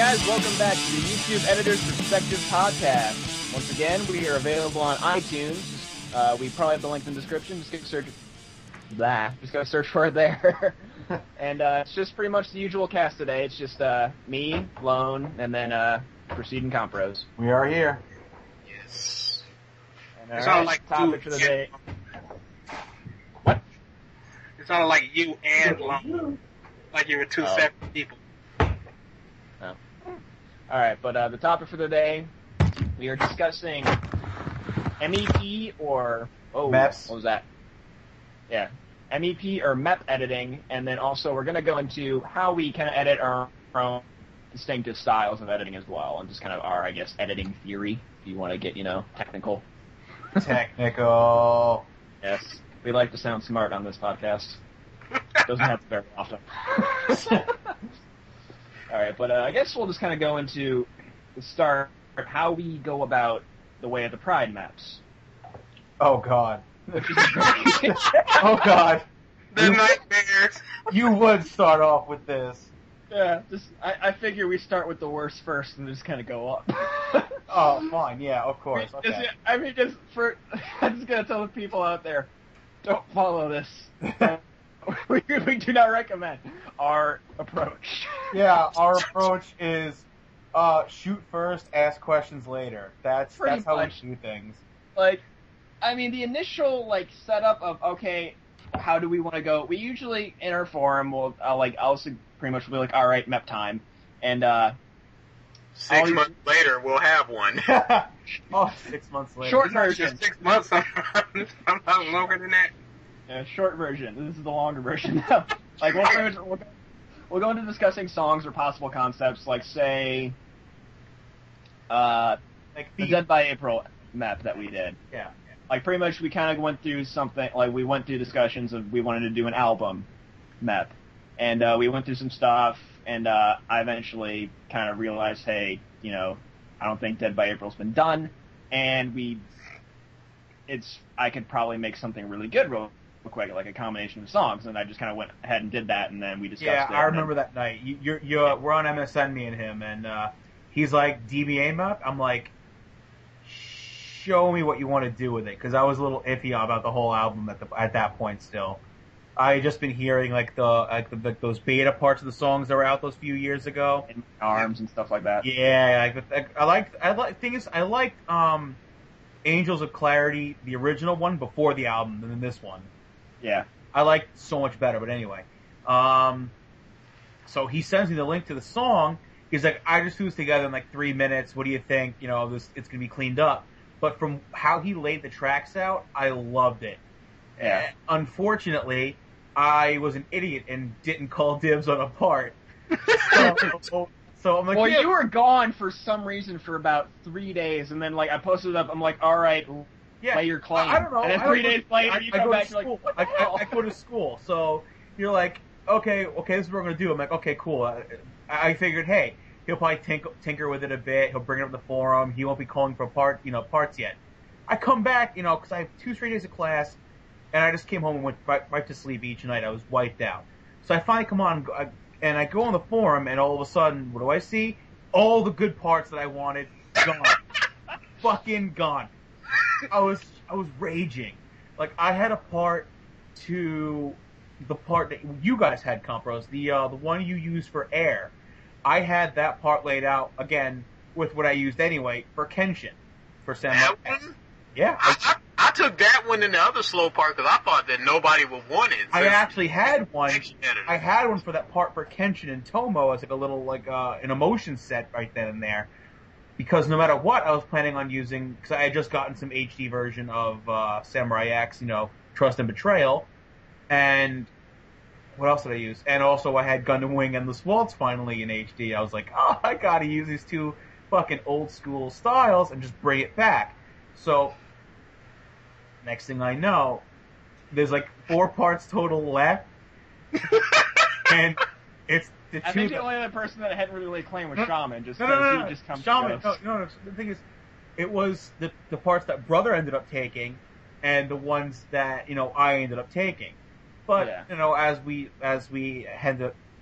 guys, welcome back to the YouTube Editor's Perspective podcast. Once again, we are available on iTunes. We probably have the link in the description. Just go search for it there. And it's just pretty much the usual cast today. It's just me, Lone, and then Proceeding Compros. We are here. Yes. And it's all like topic for the day. What? It sounded like you and Lone. Like you were two separate people. Oh. Alright, but the topic for the day, we are discussing MEP or... MEPs. What was that? Yeah. MEP or MEP editing, and then also we're going to go into how we kind of edit our own distinctive styles of editing as well, and just kind of our, I guess, editing theory, if you want to get, technical. Technical. Yes. We like to sound smart on this podcast. Doesn't happen very often. Alright, but I guess we'll just kind of go into the start, how we go about the way of the Pride maps. Oh, God. Oh, God. The nightmares. You would start off with this. Yeah, I figure we start with the worst first and just kind of go up. Oh, fine. Yeah, of course. Okay. I'm just going to tell the people out there, don't follow this. We do not recommend our approach. Yeah, our approach is shoot first, ask questions later. That's how we do things. The initial setup of how do we want to go? We usually in our forum I'll pretty much be like, all right, MEP time, and 6 months later we'll have one. 6 months later. Short version. 6 months. I'm not longer than that. Yeah, short version. This is the longer version. We'll go into discussing songs or possible concepts, like say, the Dead by April MEP that we did. Yeah. Pretty much we kind of went through something, we went through discussions of we wanted to do an album MEP. And we went through some stuff, and I eventually kind of realized, hey, I don't think Dead by April's been done, and I could probably make something really good real quick, like a combination of songs, and I just kind of went ahead and did that, and then we discussed it. Yeah, I remember that night. We're on MSN, me and him, and he's like, DBA MEP? I'm like, show me what you want to do with it, because I was a little iffy about the whole album at that point still. I had just been hearing those beta parts of the songs that were out those few years ago, and Arms and stuff like that. Yeah, I liked Angels of Clarity, the original one, before the album, than this one. Yeah, I liked so much better. But anyway, so he sends me the link to the song. He's like, I just threw this together in 3 minutes. What do you think? It's gonna be cleaned up. But from how he laid the tracks out, I loved it. Yeah. Unfortunately, I was an idiot and didn't call dibs on a part. So I'm like, well, you were gone for some reason for about 3 days, and then I posted it up. I'm like, all right, lay your claim. I don't know. And then 3 days later, you come back, you're like, what the hell? I go to school, so you're like, okay, this is what we're gonna do. I'm like, okay, cool. I figured, hey, he'll probably tinker with it a bit. He'll bring it up in the forum. He won't be calling for parts yet. I come back, because I have 2 straight days of class. And I just came home and went right to sleep each night. I was wiped out. So I finally come on, and I go on the forum, and all of a sudden, what do I see? All the good parts that I wanted, gone. Fucking gone. I was raging. I had a part to the part that you guys had, Compros, the one you used for air. I had that part laid out, again, with what I used anyway, for Kenshin. For Samurai X. Yeah. I took that one in the other slow part because I thought that nobody would want it. I actually had one. I had one for that part for Kenshin and Tomo as a little an emotion set right then and there, because no matter what I was planning on using, because I had just gotten some HD version of Samurai X, Trust and Betrayal, and what else did I use? And also I had Gundam Wing and the Waltz finally in HD. I was like, oh, I gotta use these 2 fucking old school styles and just bring it back. So. Next thing I know, there's 4 parts total left, and it's the 2. I think the only other person that hadn't really claimed was Shaman, just because he just comes Shaman. No. The thing is, it was the parts that Brother ended up taking, and the ones that I ended up taking. But as we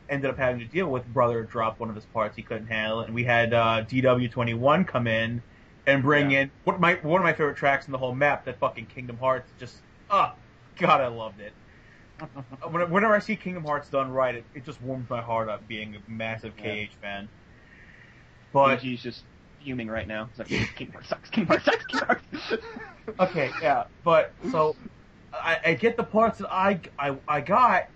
ended up having to deal with. Brother dropped one of his parts he couldn't handle, and we had DW21 come in and bring in one of my favorite tracks in the whole map, that fucking Kingdom Hearts. Just, God, I loved it. Whenever I see Kingdom Hearts done right, it just warms my heart up, being a massive KH fan. But he's just fuming right now. It's like, Kingdom Hearts sucks, Kingdom Hearts sucks, Kingdom Hearts. Okay, yeah, but so I get the parts that I got,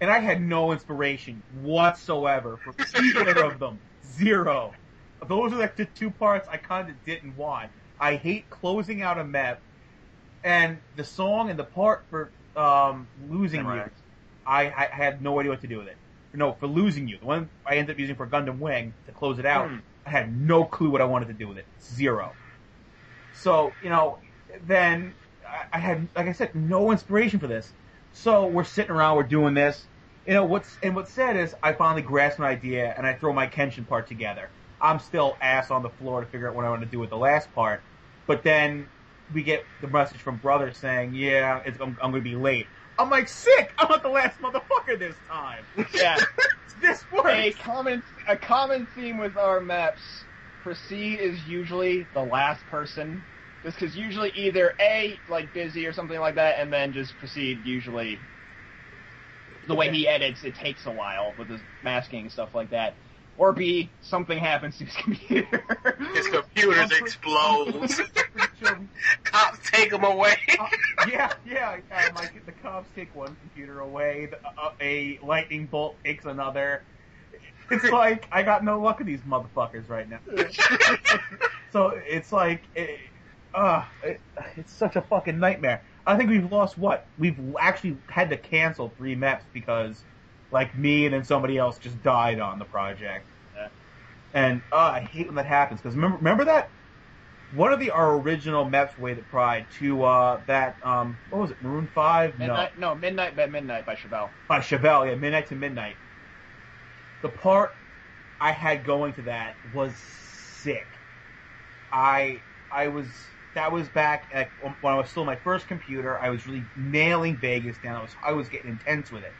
and I had no inspiration whatsoever for either of them. Zero. Those are like the two parts I kind of didn't want. I hate closing out a MEP, and the song and the part for Losing You, I had no idea what to do with it. No, for Losing You, the one I ended up using for Gundam Wing to close it out, I had no clue what I wanted to do with it. Zero. So, then I had, like I said, no inspiration for this. So we're sitting around, we're doing this. What's sad is I finally grasp an idea and I throw my Kenshin part together. I'm still ass on the floor to figure out what I want to do with the last part. But then we get the message from Brother saying, yeah, I'm going to be late. I'm like, sick! I'm not the last motherfucker this time. Yeah. This works. A common theme with our MEPs, Proceed is usually the last person. Just because usually either A, like busy or something like that, and then just Proceed usually, the way he edits, it takes a while with his masking and stuff like that. Or B, something happens to his computer. His computers explode. Cops take him away. The cops take one computer away. A lightning bolt takes another. It's like, I got no luck with these motherfuckers right now. So it's like, it's such a fucking nightmare. I think we've lost what? We've actually had to cancel 3 MEPs because, like, me and then somebody else just died on the project. Yeah. And I hate when that happens, because remember that? One of our original MEPs Weighted Pride to that, what was it, Maroon 5? Midnight by Chevelle. By Chevelle, yeah, Midnight to Midnight. The part I had going to that was sick. That was back at, when I was still my first computer. I was really nailing Vegas down. I was getting intense with it.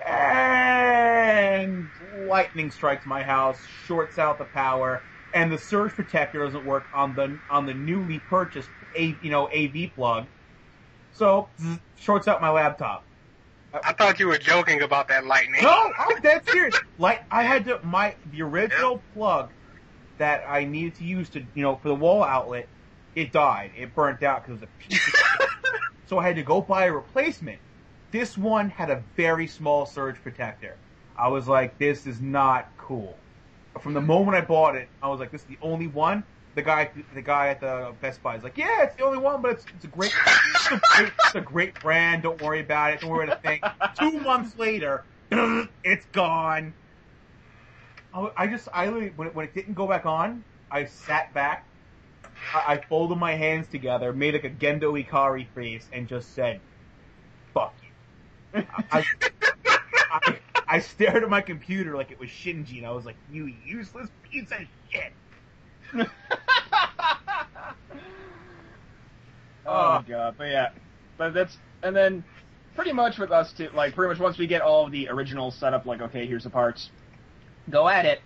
And lightning strikes my house, shorts out the power, and the surge protector doesn't work on the newly purchased AV plug. So shorts out my laptop. I thought you were joking about that lightning. No, I'm dead serious. I had the original plug that I needed to use to for the wall outlet. It died. It burnt out because it was a piece of shit. So I had to go buy a replacement. This one had a very small surge protector. I was like, this is not cool. From the moment I bought it, I was like, this is the only one. The guy at the Best Buy is like, yeah, it's the only one, but it's a great brand. Don't worry about it. Don't worry about a thing. 2 months later, it's gone. When it didn't go back on, I sat back. I folded my hands together, made like a Gendo Ikari face, and just said, fuck you. I stared at my computer like it was Shinji, and I was like, you useless piece of shit. Oh god, and then pretty much with us too, like pretty much once we get all of the original setup, like okay, here's the parts, go at it.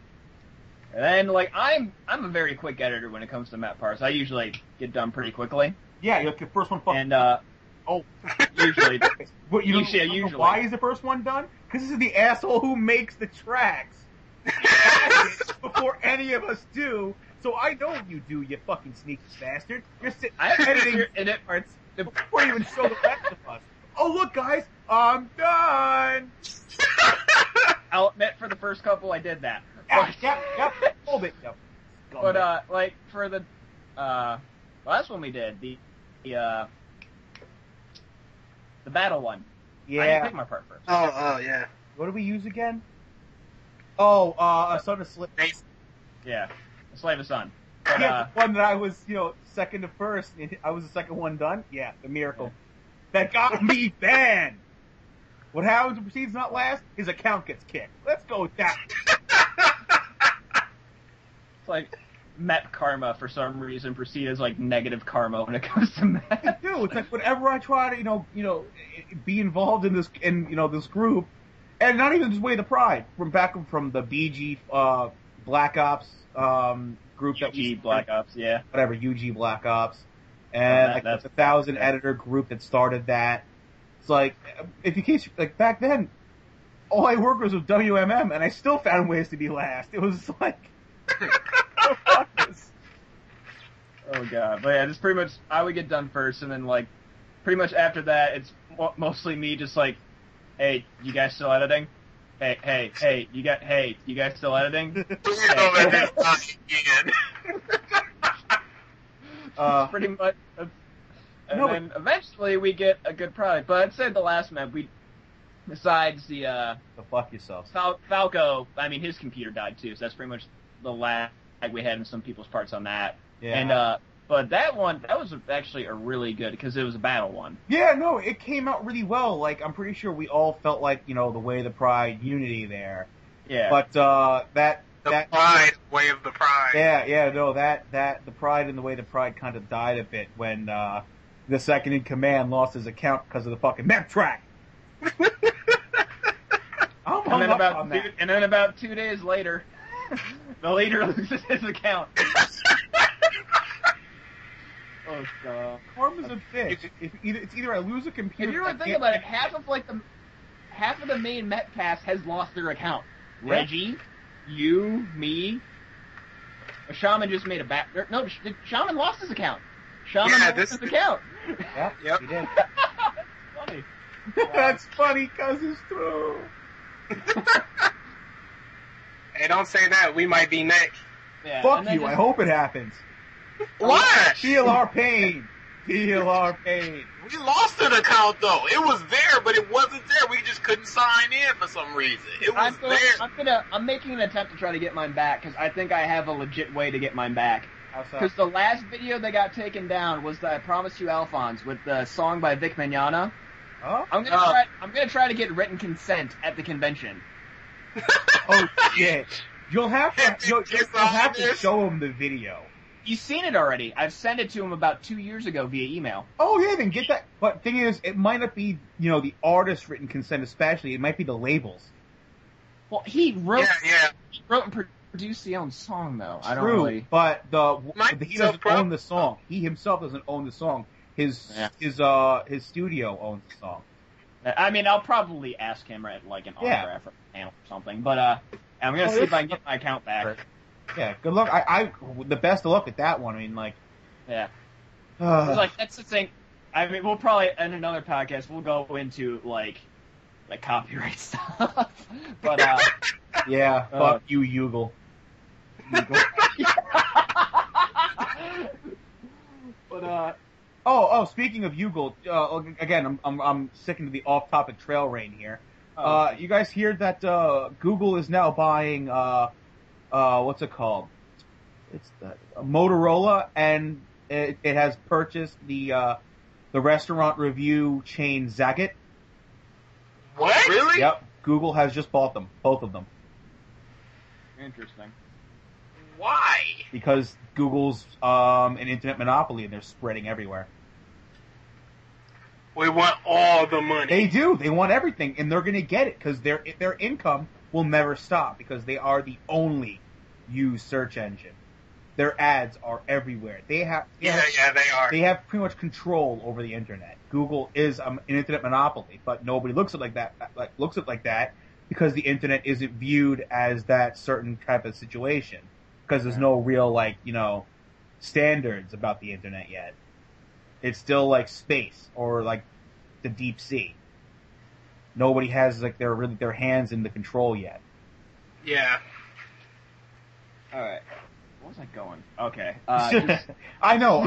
And then, like, I'm a very quick editor when it comes to map parts. I usually get done pretty quickly. Yeah, you're the first one. Usually. Usually. Why is the first one done? Because this is the asshole who makes the tracks. Before any of us do. So I know what you do, you fucking sneaky bastard. You're sitting editing parts before you even show the rest of us. Oh, look, guys, I'm done. I'll admit, for the first couple, I did that. Yep. Hold it. Yep. But like for the last one we did, the battle one. Yeah. I didn't pick my part first. Oh yeah. What did we use again? Oh, a Son of Slave. Yeah, a Slave of Sun. But, the one that I was, second to first. I was the second one done. Yeah, the miracle. Yeah. That got me banned. What happens when Proceed's not last? His account gets kicked. Let's go with that. It's like MEP karma for some reason. Proceed is like negative karma when it comes to MEP. I do. It's like whenever I try to, be involved in this, this group, And not even just Way of the Pride, from the BG Black Ops group that we Black Ops, yeah. Whatever, UG Black Ops. And that's the 1,000 editor group that started that. It's like, like back then, all I worked was with WMM, and I still found ways to be last. It was like, oh, fuck this. Oh god, but yeah, just pretty much I would get done first, and then like pretty much after that, it's mostly me just like, hey, you guys still editing? Hey, you guys still editing? Pretty much. And then eventually we get a good product. But I'd say the last map, besides the fuck yourself. Falco, I mean, his computer died too, so that's pretty much the lag we had in some people's parts on that. Yeah. And, but that was actually a really good, because it was a battle one. Yeah, no, it came out really well. Like, I'm pretty sure we all felt like, the Way of the Pride unity there. Yeah. But, the pride, Way of the Pride. Yeah, no, the Pride and the Way of the Pride kind of died a bit when, the second in command lost his account because of the fucking MEP track. And then about 2 days later, the leader loses his account. Oh god. Karma's a bitch. It's either I lose a computer. If you really think about it, half of the main MEP cast has lost their account. Yeah. Reggie, you, me. Shaman just made a back. No, Shaman lost his account. Shaman lost his account. Yep, he did. That's funny. That's funny because it's true. Hey, don't say that. We might be next. Yeah, fuck you. I hope it happens. What? Feel our pain. Feel our pain. We lost an account though. It was there, but it wasn't there. We just couldn't sign in for some reason. It was there. I'm making an attempt to try to get mine back because I think I have a legit way to get mine back. How so? Because the last video that got taken down was the I Promise You Alphonse with the song by Vic Mignogna. Oh? I'm gonna try to get written consent at the convention. Oh shit! You'll have to show him the video. You've seen it already. I've sent it to him about 2 years ago via email. Oh yeah, then get that. But thing is, it might not be the artist's written consent, especially. It might be the labels. Well, he wrote. Yeah. He wrote and produced the own song though. True, I don't really. But he doesn't own the song. He himself doesn't own the song. His studio owns the song. I mean, I'll probably ask him at like an autograph or something. But I'm gonna see if I can get my account back. Yeah, good luck. I the best of luck at that one. I mean, like, yeah. Like that's the thing. I mean, we'll probably in another podcast we'll go into like copyright stuff. But yeah, fuck you, Yugle. But speaking of Yugle, again, I'm sticking to the off-topic trail rain here. You guys hear that Google is now buying what's it called? It's the Motorola, and it has purchased the restaurant review chain Zagat. What? Really? Yep. Google has just bought them, both of them. Interesting. Why? Because Google's an internet monopoly, and they're spreading everywhere. We want all the money. They do. They want everything, and they're going to get it because their income will never stop because they are the only used search engine. Their ads are everywhere. They are. They are. They have pretty much control over the internet. Google is an internet monopoly, but nobody looks at it like that because the internet isn't viewed as that certain type of situation because there's no real standards about the internet yet. It's still like space or like the deep sea. Nobody has their hands in the control yet. Yeah. All right. What was I going? Okay. I know.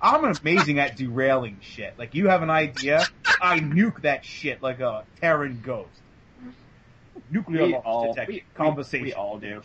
I'm amazing at derailing shit. Like you have an idea, I nuke that shit like a Terran ghost. Nuclear launch detected. Conversation. We all do.